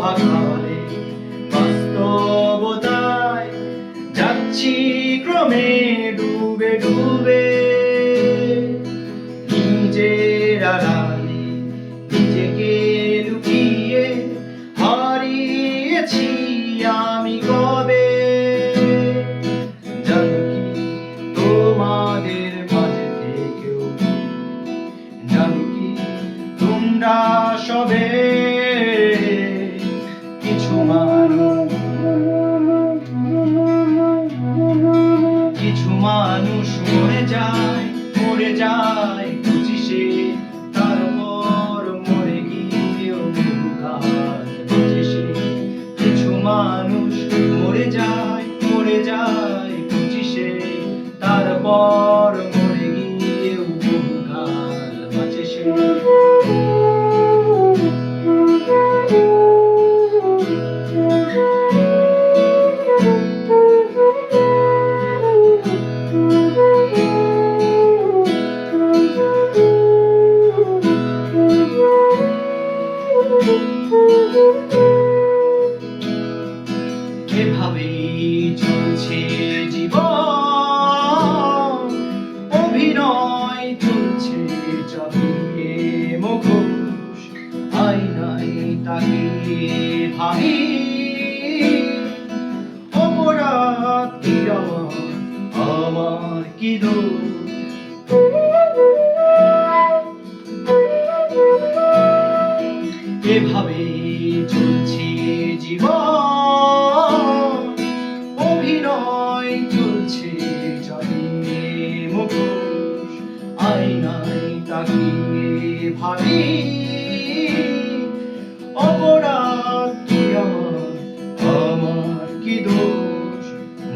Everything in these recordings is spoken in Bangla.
মহাকালে বাস্তবতায় যাচ্ছি ক্রমে ডুবে ডুবে নিজের আড়ালে নিজেকে লুকিয়ে হারিয়েছি আমি কবে। জানো কি তোমাদের মাঝে থেকেও জানো কি তোমরা সবে কিছু মানুষ মরে যায় বুঝিসে, তারপর মরে গিয়েও কাল বুঝিসে। কিছু মানুষ মরে যায় বুঝিসে, তারপর মরে গিয়েও কাল বাঁচে সে। এভাবেই চলছে জীবন, অভিনয় চলছে চাপিয়ে মুখোশ, আয়নায় তাকিয়ে ভাবি অপরাধ কি আমার কি দোষ। এভাবেই চলছে জীবন, অভিনয় চলছে চালিয়ে মুখোশ, আয়নায় তাকিয়ে ভাবি অপরাধ কি আমার কি দোষ।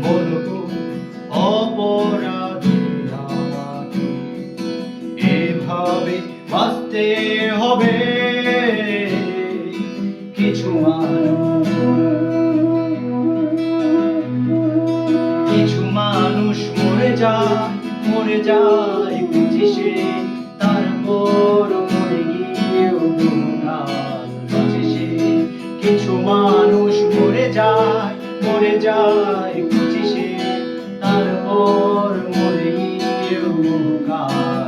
বলবো অপরাধী আমাকে, এভাবে বাঁচতে হবে। কিছু মানুষ মরে যায় বুঝিসে, তারপর মরে গিয়েও কাল বাঁচে সে। কিছু মানুষ মরে যায় বুঝিসে, তারপর মরে গিয়েও কাল